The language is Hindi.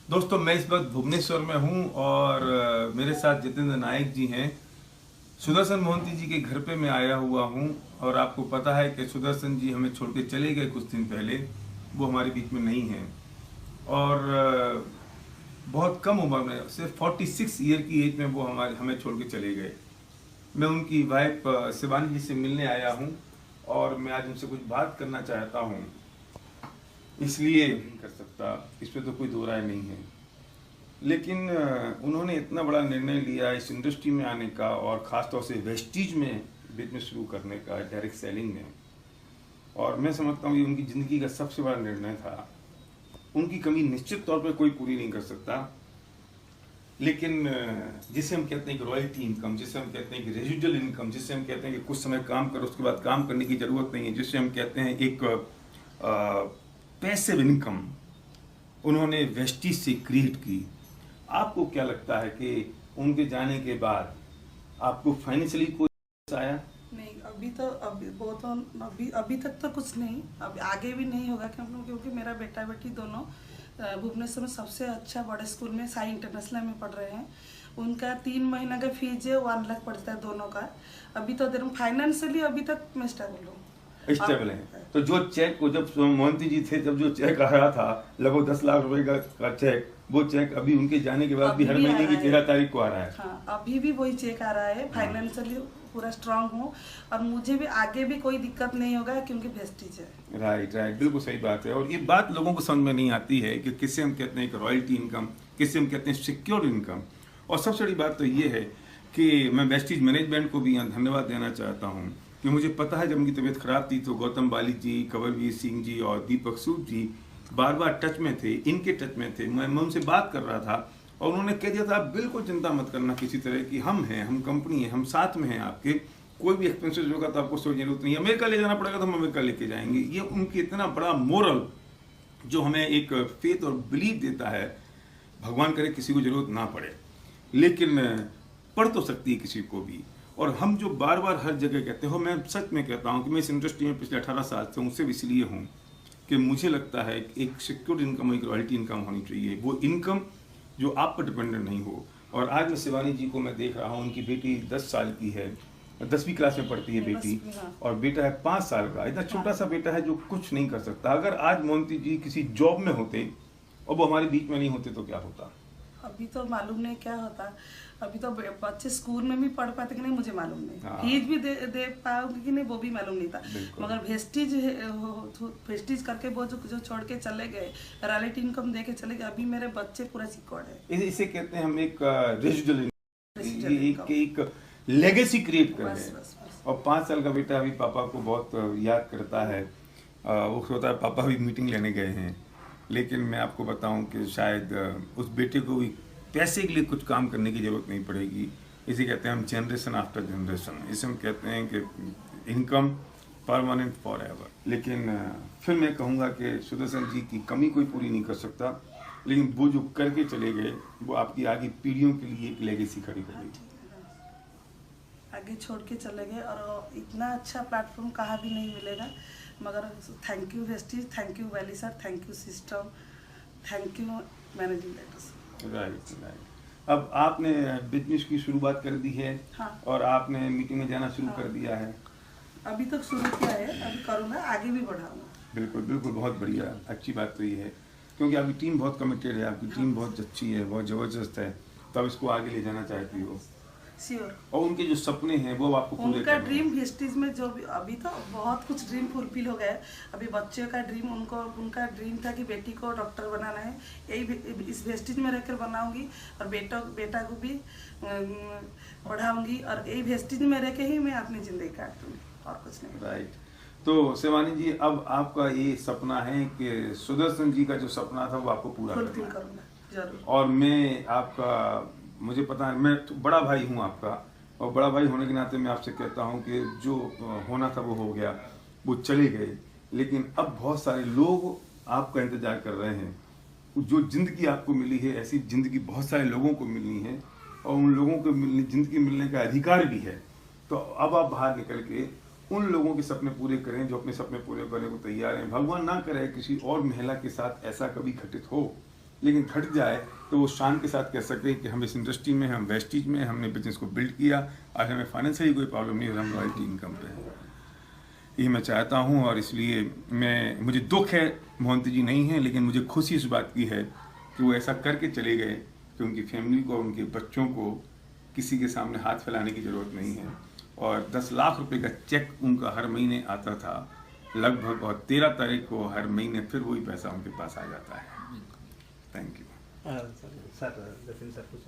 दोस्तों, मैं इस वक्त भुवनेश्वर में हूं और मेरे साथ जितेंद्र नायक जी हैं। सुदर्शन मोहंती जी के घर पे मैं आया हुआ हूं और आपको पता है कि सुदर्शन जी हमें छोड़ के चले गए कुछ दिन पहले। वो हमारे बीच में नहीं हैं और बहुत कम उम्र में, सिर्फ 46 ईयर की एज में वो हमें छोड़ के चले गए। मैं उनकी वाइफ शिवानी जी से मिलने आया हूं और मैं आज उनसे कुछ बात करना चाहता हूं। इसलिए नहीं कर सकता, इस पर तो कोई दो राय नहीं है। लेकिन उन्होंने इतना बड़ा निर्णय लिया इस इंडस्ट्री में आने का और ख़ासतौर से वेस्टीज में बिजनेस शुरू करने का, डायरेक्ट सेलिंग में। और मैं समझता हूँ ये उनकी ज़िंदगी का सबसे बड़ा निर्णय था। उनकी कमी निश्चित तौर पर कोई पूरी नहीं कर सकता, लेकिन जिसे हम कहते हैं कि रॉयल्टी इनकम, जिसे हम कहते हैं कि रेजिडुअल इनकम, जिसे हम कहते हैं कि कुछ समय काम करो उसके बाद काम करने की ज़रूरत नहीं है, जिसे हम कहते हैं एक पैसिव इनकम, उन्होंने वेस्टीज से क्रिएट की। आपको क्या लगता है कि उनके जाने के बाद आपको फाइनेंशियली कोई आया? नहीं, अभी तो अभी वो तो अभी तक तो कुछ नहीं, अब आगे भी नहीं होगा क्योंकि मेरा बेटा बेटी दोनों भुवनेश्वर में सबसे अच्छा बड़े स्कूल में साई इंटरनेशनल में पढ़ रहे हैं। उनका 3 महीना का फीस है 1 लाख पड़ता है दोनों का। अभी तो फाइनेंशियली अभी तक मैं स्टेबल हूँ, स्टेबल है। तो जो चेक को जब मोहंती जी थे, जब जो चेक आया था लगभग 10 लाख रुपए का चेक, वो चेक अभी उनके जाने के बाद भी हर महीने की 13 तारीख को आ रहा है। हाँ, अभी भी वही चेक आ रहा है। फाइनेंशियली पूरा स्ट्रांग हूँ और मुझे भी आगे भी कोई दिक्कत नहीं होगा क्योंकि वेस्टीज है। राइट राइट, बिल्कुल सही बात है। और ये बात लोगों को समझ में नहीं आती है कि किसे हम कहते हैं रॉयल्टी इनकम, किसे हम कहते हैं सिक्योर इनकम। और सबसे बड़ी बात तो ये है कि मैं वेस्टीज मैनेजमेंट को भी यहाँ धन्यवाद देना चाहता हूँ कि मुझे पता है जब उनकी तबीयत खराब थी तो गौतम बाली जी, कंवरवीर सिंह जी और दीपक सूद जी बार बार टच में थे, इनके टच में थे। मैं उनसे बात कर रहा था और उन्होंने कह दिया था आप बिल्कुल चिंता मत करना किसी तरह की, हम हैं, हम कंपनी है, हम साथ में हैं आपके। कोई भी एक्सपेंसेस होगा तो आपको सोचने की जरूरत नहीं है, अमेरिका ले जाना पड़ेगा तो हम अमेरिका लेके जाएंगे। ये उनकी इतना बड़ा मोरल जो हमें एक फेथ और बिलीव देता है। भगवान करे किसी को जरूरत ना पड़े, लेकिन पढ़ तो सकती है किसी को भी। और हम जो बार बार हर जगह कहते हो, मैं सच में कहता हूँ कि मैं इस इंडस्ट्री में पिछले 18 साल से हूँ, सिर्फ इसलिए हूँ कि मुझे लगता है कि एक सिक्योर इनकम, एक रॉयल्टी इनकम होनी चाहिए। वो इनकम जो आप पर डिपेंडेंट नहीं हो। और आज मैं शिवानी जी को मैं देख रहा हूँ, उनकी बेटी 10 साल की है, 10वीं क्लास में पढ़ती है बेटी, और बेटा है 5 साल का। इतना छोटा सा बेटा है जो कुछ नहीं कर सकता। अगर आज मोहंती जी किसी जॉब में होते और वो हमारे बीच में नहीं होते तो क्या होता? अभी तो मालूम नहीं क्या होता। अभी तो बच्चे स्कूल में भी पढ़ पाते कि नहीं मुझे मालूम नहीं। हाँ। फीस भी दे पाओगे कि नहीं वो भी मालूम नहीं था। मगर वेस्टीज करके वो जो छोड़ के चले गए, रॉयल्टी इनकम दे के चले गए, अभी मेरे बच्चे पूरा सिक्योर्ड है। इसे कहते हैं हम एक रेजिडुअल, एक लेगेसी क्रिएट कर रहे हैं। और 5 साल का बेटा अभी पापा को बहुत याद करता है। वो सोचता है पापा भी मीटिंग लेने गए हैं। लेकिन मैं आपको बताऊं कि शायद उस बेटे को भी पैसे के लिए कुछ काम करने की जरूरत नहीं पड़ेगी। इसे कहते हैं हम जनरेशन आफ्टर जनरेशन, इसे हम कहते हैं कि इनकम परमानेंट फॉर एवर। लेकिन फिर मैं कहूँगा कि सुदर्शन जी की कमी कोई पूरी नहीं कर सकता, लेकिन वो जो करके चले गए वो आपकी आगे पीढ़ियों के लिए एक लेगेसी खड़ी करेगी। आगे छोड़ के चले गए और इतना अच्छा प्लेटफॉर्म कहाँ भी नहीं मिलेगा। मगर thank you Vestige, thank you valley sir, thank you system, thank you managing director. Right right. अब आपने बिजनेस की शुरुआत कर दी है। हाँ। और आपने मीटिंग में जाना शुरू कर दिया है। अभी तक शुरू किया है, अभी करूँगा, आगे भी बढ़ाऊंगा। बिल्कुल बिल्कुल, बहुत बढ़िया, अच्छी बात तो ये है क्योंकि आपकी टीम बहुत कमिटेड है, आपकी टीम बहुत अच्छी है, बहुत ज़बरदस्त है, तो आप इसको आगे ले जाना चाहती हो। श्योर। और उनके जो सपने हैं वो आपको पूरे उनका करने हैं। ड्रीम वेस्टीज में जो भी अभी तो बहुत कुछ ड्रीम फुलफिल हो गया है। अभी बच्चों का ड्रीम, उनका ड्रीम था कि बेटी को डॉक्टर बनाना है, यही इस वेस्टीज में रहकर बनाऊंगी। और बेटा को भी पढ़ाऊंगी और यही वेस्टीज में रह के ही मैं अपनी जिंदगी काटूंगी, और कुछ नहीं। राइट। तो शिवानी जी, अब आपका ये सपना है कि सुदर्शन जी का जो सपना था वो आपको पूरा फुलफिल करना है। करूंगा जरूर। और मैं आपका, मुझे पता है, मैं तो बड़ा भाई हूँ आपका, और बड़ा भाई होने के नाते मैं आपसे कहता हूँ कि जो होना था वो हो गया, वो चले गए। लेकिन अब बहुत सारे लोग आपका इंतजार कर रहे हैं। जो जिंदगी आपको मिली है, ऐसी जिंदगी बहुत सारे लोगों को मिलनी है, और उन लोगों को जिंदगी मिलने का अधिकार भी है। तो अब आप बाहर निकल के उन लोगों के सपने पूरे करें जो अपने सपने पूरे करने को तैयार हैं। भगवान ना करे किसी और महिला के साथ ऐसा कभी घटित हो, लेकिन घट जाए तो वो शान के साथ कह सके कि हम इस इंडस्ट्री में, हम वेस्टीज में, हमने बिजनेस को बिल्ड किया, आज हमें फाइनेंशियली कोई प्रॉब्लम नहीं है, हम रॉयल्टी इनकम पे हैं। ये मैं चाहता हूँ और इसलिए मुझे दुख है मोहंती जी नहीं है, लेकिन मुझे खुशी इस बात की है कि वो ऐसा करके चले गए कि उनकी फैमिली को, उनके बच्चों को किसी के सामने हाथ फैलाने की ज़रूरत नहीं है। और 10 लाख रुपए का चेक उनका हर महीने आता था लगभग, और 13 तारीख को हर महीने फिर वही पैसा उनके पास आ जाता है। Thank you. Sir Jatin sir कुछ